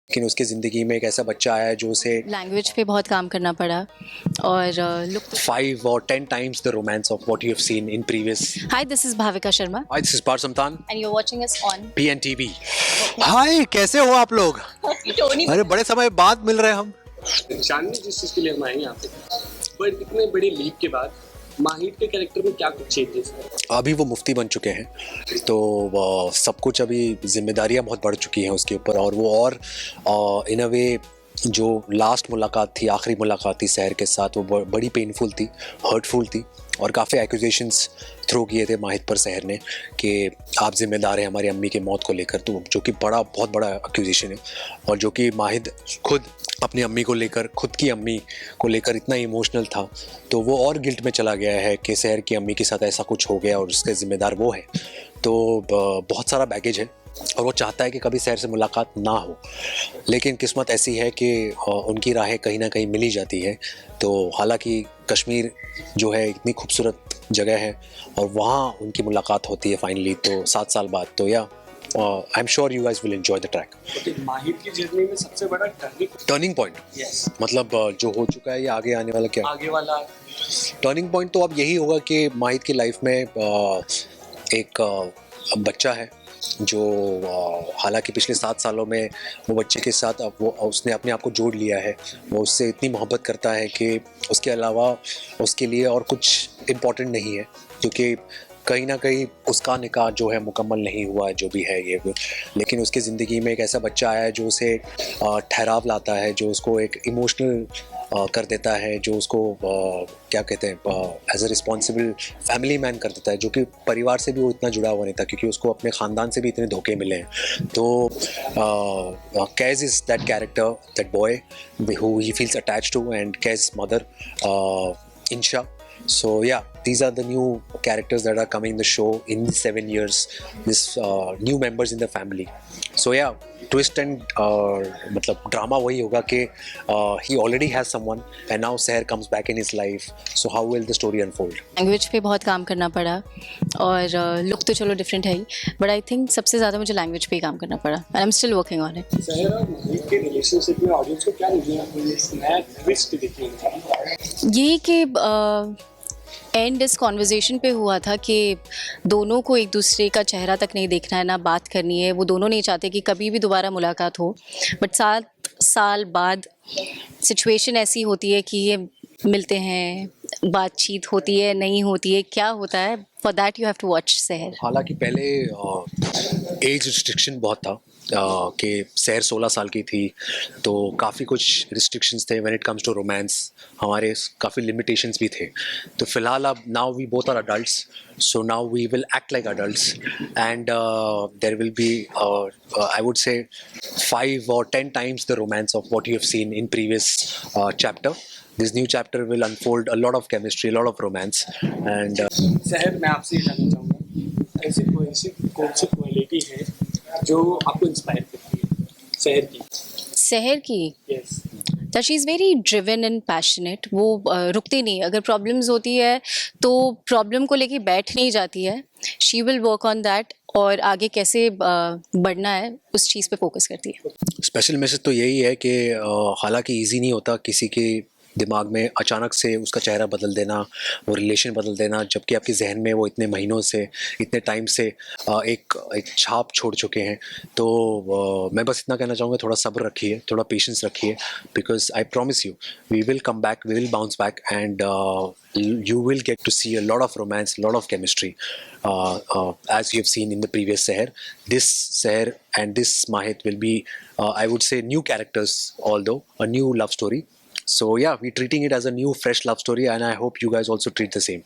लेकिन उसकी ज़िंदगी में एक ऐसा बच्चा आया है जो उसे लैंग्वेज पे बहुत काम करना पड़ा और look 5 or 10 times the romance of what you have seen in previous. Hi this is Bhavika Sharma Hi, this is Par Samtan, and you are watching us on PNTV. Hi, कैसे हो आप लोग? अरे बड़े समय बाद मिल रहे हैं हम. जानने जिस चीज के लिए हम आए हैं यहाँ पे, बट इतने बड़े लीप के बाद माहिर के कैरेक्टर में क्या कुछ चेंजेस है? अभी वो मुफ्ती बन चुके हैं, तो सब कुछ अभी जिम्मेदारियां बहुत बढ़ चुकी हैं उसके ऊपर, और वो और इन अ वे जो लास्ट मुलाकात थी, आखिरी मुलाकात थी सहर के साथ, वो बड़ी पेनफुल थी, हर्टफुल थी, और काफ़ी एक्यूजेशंस थ्रो किए थे माहिर पर सहर ने कि आप जिम्मेदार हैं हमारी अम्मी की मौत को लेकर, तो जो कि बहुत बड़ा एक्यूजेशन है, और जो कि माहिर खुद अपनी अम्मी को लेकर, खुद की अम्मी को लेकर इतना इमोशनल था, तो वो और गिल्ट में चला गया है कि सहर की अम्मी के साथ ऐसा कुछ हो गया और उसके ज़िम्मेदार वो है। तो बहुत सारा बैगेज है, और वो चाहता है कि कभी सहर से मुलाकात ना हो, लेकिन किस्मत ऐसी है कि उनकी राहें कहीं ना कहीं मिल ही जाती है। तो हालांकि कश्मीर जो है इतनी खूबसूरत जगह है, और वहाँ उनकी मुलाकात होती है फाइनली, तो 7 साल बाद। तो या I am sure you guys will enjoy the track. Okay, माहिर की जर्नी में सबसे बड़ा टर्निंग पॉइंट, मतलब जो हो चुका है, ये आगे आने वाला क्या आगे वाला टर्निंग पॉइंट, तो अब यही होगा कि माहिर की लाइफ में एक बच्चा है जो हालांकि पिछले 7 सालों में वो बच्चे के साथ अब वो उसने अपने आप को जोड़ लिया है, वो उससे इतनी मोहब्बत करता है कि उसके अलावा उसके लिए और कुछ इम्पोर्टेंट नहीं है, क्योंकि कहीं ना कहीं उसका निकाह जो है मुकम्मल नहीं हुआ है, जो भी है ये, लेकिन उसकी ज़िंदगी में एक ऐसा बच्चा आया है जो उसे ठहराव लाता है, जो उसको एक इमोशनल कर देता है, जो उसको क्या कहते हैं as a responsible family man कर देता है, जो कि परिवार से भी वो इतना जुड़ा हुआ नहीं था, क्योंकि उसको अपने ख़ानदान से भी इतने धोखे मिले हैं. तो cause is that character, that boy who he feels attached to, and Kaz's mother, Insha. So yeah, these are the new characters that are coming in the show in 7 years. This new members in the family. So yeah, twist and मतलब drama वही होगा कि he already has someone and now Seher comes back in his life. So how will the story unfold? Language पे बहुत काम करना पड़ा और लुक तो चलो डिफरेंट है ही, बट आई थिंक सबसे ज़्यादा मुझे लैंग्वेज पे ही काम करना पड़ा and I am still working on it. सहर और माहिर के रिलेशनशिप में ऑडियंस को क्या नया ट्विस्ट दिखेगा? यही कि एंड इस कॉन्वर्जेसन पे हुआ था कि दोनों को एक दूसरे का चेहरा तक नहीं देखना है, ना बात करनी है, वो दोनों नहीं चाहते कि कभी भी दोबारा मुलाकात हो, बट 7 साल बाद सिचुएशन ऐसी होती है कि ये मिलते हैं, बातचीत होती है, नहीं होती है, क्या होता है, for that you have to watch सहर. हालांकि पहले एज रिस्ट्रिक्शन बहुत था कि सहर 16 साल की थी, तो काफ़ी कुछ रिस्ट्रिक्शंस थे when it comes to romance, हमारे काफ़ी लिमिटेशंस भी थे. तो फिलहाल अब now we both are adults, so now we will act like adults, and there will be I would say 5 or 10 times the romance of what you have seen in previous chapter. This new chapter will unfold a lot of chemistry, a lot of romance, and सहर, मैं आपसे ये जानना चाहूँगा, ऐसी कौन सी quality है जो आपको इंस्पायर करती है सहर की? सहर की yes, that she is very driven and passionate. वो रुकती नहीं, अगर प्रॉब्लम्स होती है तो प्रॉब्लम को लेके बैठ नहीं जाती है, she will work on that और आगे कैसे बढ़ना है उस चीज़ पे फोकस करती है. स्पेशल मैसेज तो यही है कि हालांकि इजी नहीं होता किसी के दिमाग में अचानक से उसका चेहरा बदल देना, वो रिलेशन बदल देना, जबकि आपके जहन में वो इतने महीनों से, इतने टाइम से एक छाप छोड़ चुके हैं. तो मैं बस इतना कहना चाहूँगा, थोड़ा सब्र रखिए, थोड़ा पेशेंस रखिए, because I promise you we will come back, we will bounce back, and you will get to see a lot of romance, a lot of chemistry, as you have seen in the previous Seher. This Seher and this Mahit will be, I would say, new characters, although a new love story. So yeah, we're treating it as a new, fresh love story, and I hope you guys also treat the same.